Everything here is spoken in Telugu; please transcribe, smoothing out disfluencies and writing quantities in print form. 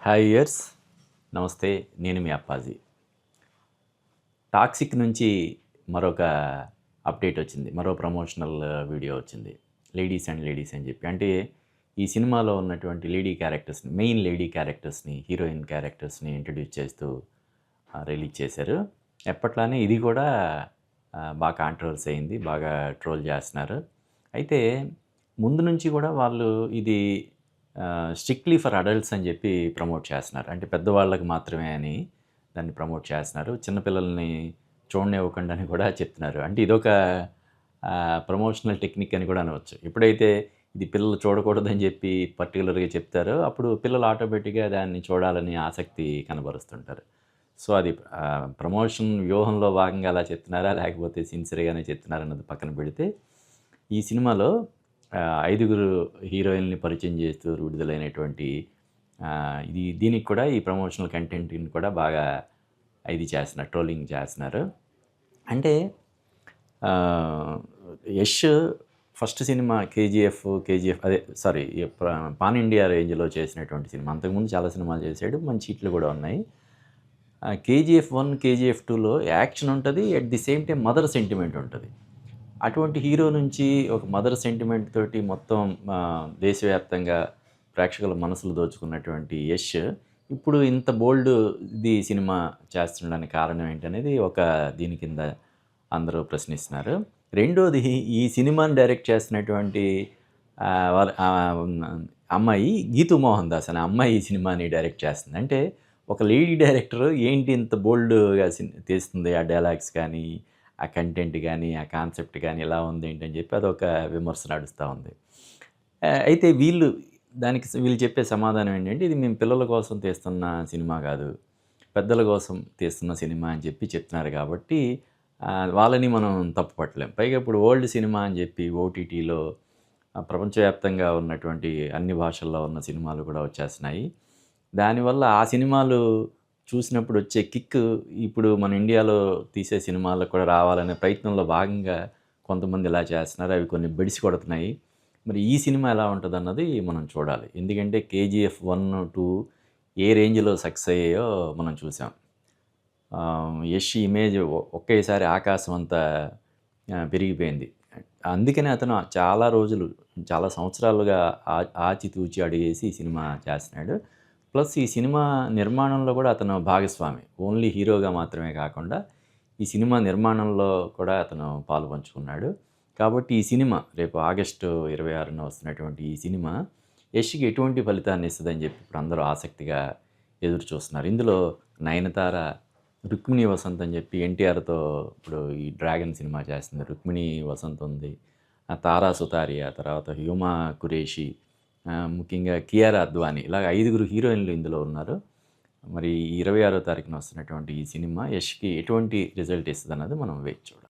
హాయ్ ఇయర్స్ నమస్తే. నేను మీ అప్పాజీ. టాక్సిక్ నుంచి మరొక అప్డేట్ వచ్చింది. మరో ప్రమోషనల్ వీడియో వచ్చింది. లేడీస్ అండ్ లేడీస్ అని చెప్పి. అంటే ఈ సినిమాలో ఉన్నటువంటి మెయిన్ లేడీ క్యారెక్టర్స్ని, హీరోయిన్ క్యారెక్టర్స్ని ఇంట్రడ్యూస్ చేస్తూ రిలీజ్ చేశారు. ఎప్పట్లానే ఇది కూడా బాగా కాంట్రవర్సీ అయింది. బాగా ట్రోల్ చేస్తున్నారు. అయితే ముందు నుంచి కూడా వాళ్ళు ఇది స్ట్రిక్ట్లీ ఫర్ అడల్ట్స్ అని చెప్పి ప్రమోట్ చేస్తున్నారు. అంటే పెద్దవాళ్ళకి మాత్రమే అని దాన్ని ప్రమోట్ చేస్తున్నారు. చిన్నపిల్లల్ని చూడనివ్వకుండా అని కూడా చెప్తున్నారు. అంటే ఇదొక ప్రమోషనల్ టెక్నిక్ అని కూడా అనవచ్చు. ఎప్పుడైతే ఇది పిల్లలు చూడకూడదని చెప్పి పర్టికులర్గా చెప్తారో అప్పుడు పిల్లలు ఆటోమేటిక్గా దాన్ని చూడాలని ఆసక్తి కనబరుస్తుంటారు. సో అది ప్రమోషన్ వ్యూహంలో భాగంగా అలా చెప్తున్నారా, లేకపోతే సిన్సియర్గానే చెప్తున్నారా అన్నది పక్కన పెడితే, ఈ సినిమాలో 5 హీరోయిన్‌ని పరిచయం చేస్తూ విడుదలైనటువంటి దీనికి కూడా ఈ ప్రమోషనల్ కంటెంట్‌ని కూడా బాగా ఇది చేస్తున్నారు, ట్రోలింగ్ చేస్తున్నారు. అంటే Yash first cinema KGF pan India రేంజ్‌లో చేసినటువంటి సినిమా. అంతకుముందు చాలా సినిమాలు చేశాడు. మంచి హిట్లు కూడా ఉన్నాయి. కేజీఎఫ్ 1, కేజీఎఫ్ 2లో యాక్షన్ ఉంటుంది. At the same time mother sentiment ఉంటుంది. అటువంటి హీరో నుంచి ఒక మదర్ సెంటిమెంట్ తోటి మొత్తం దేశవ్యాప్తంగా ప్రేక్షకుల మనసులు దోచుకున్నటువంటి యష్ ఇప్పుడు ఇంత బోల్డ్ సినిమా చేస్తుండడానికి కారణం ఏంటనేది ఒక దీని కింద అందరూ ప్రశ్నిస్తున్నారు. రెండోది, ఈ సినిమాని డైరెక్ట్ చేస్తున్నటువంటి వాళ్ళ అమ్మాయి గీతూ మోహన్ దాస్ అనే అమ్మాయి ఈ సినిమాని డైరెక్ట్ చేస్తుంది. అంటే ఒక లేడీ డైరెక్టర్ ఏంటి ఇంత బోల్డ్గా తీస్తుంది, ఆ డైలాగ్స్ కానీ, ఆ కంటెంట్ కానీ, ఆ కాన్సెప్ట్ కానీ ఎలా ఉంది ఏంటని చెప్పి అదొక విమర్శ నడుస్తూ ఉంది. అయితే వీళ్ళు చెప్పే సమాధానం ఏంటంటే, ఇది మేము పిల్లల కోసం తీస్తున్న సినిమా కాదు, పెద్దల కోసం తీస్తున్న సినిమా అని చెప్పి చెప్తున్నారు. కాబట్టి వాళ్ళని మనం తప్పు పట్టలేం. పైగా ఇప్పుడు ఓల్డ్ సినిమా అని చెప్పి ఓటీటీలో ప్రపంచవ్యాప్తంగా ఉన్నటువంటి అన్ని భాషల్లో ఉన్న సినిమాలు కూడా వచ్చేస్తున్నాయి. దానివల్ల ఆ సినిమాలు చూసినప్పుడు వచ్చే కిక్ ఇప్పుడు మన ఇండియాలో తీసే సినిమాలకు కూడా రావాలనే ప్రయత్నంలో భాగంగా కొంతమంది ఇలా చేస్తున్నారు. అవి కొన్ని బెడిసి కొడుతున్నాయి. మరి ఈ సినిమా ఎలా ఉంటుందన్నది మనం చూడాలి. ఎందుకంటే కేజీఎఫ్ 1, 2 ఏ రేంజ్లో సక్సెస్ అయ్యాయో మనం చూసాం. యష్ ఇమేజ్ ఒకేసారి ఆకాశం అంతా పెరిగిపోయింది. అందుకనే అతను చాలా సంవత్సరాలుగా ఆచితూచి అడుగేసి ఈ సినిమా చేస్తున్నాడు. ప్లస్ ఈ సినిమా నిర్మాణంలో కూడా అతను భాగస్వామి. ఓన్లీ హీరోగా మాత్రమే కాకుండా ఈ సినిమా నిర్మాణంలో కూడా అతను పాలు పంచుకున్నాడు. కాబట్టి ఈ సినిమా రేపు ఆగస్టు 26న వస్తున్నటువంటి ఈ సినిమా యష్కి ఎటువంటి ఫలితాన్ని ఇస్తుందని చెప్పి ఇప్పుడు అందరూ ఆసక్తిగా ఎదురు చూస్తున్నారు. ఇందులో నయనతార, రుక్మిణి వసంత్ అని చెప్పి ఎన్టీఆర్తో ఇప్పుడు ఈ డ్రాగన్ సినిమా చేస్తుంది. రుక్మిణి వసంత్ ఉంది, తారా సుతారియా, తర్వాత హ్యూమా కురేషి, ముఖ్యంగా కియారా అద్వానీ, ఇలాగ 5 హీరోయిన్లు ఇందులో ఉన్నారు. మరి 26వ తారీఖున వస్తున్నటువంటి ఈ సినిమా యష్కి ఎటువంటి రిజల్ట్ ఇస్తుంది అన్నది మనం వేచి చూడాలి.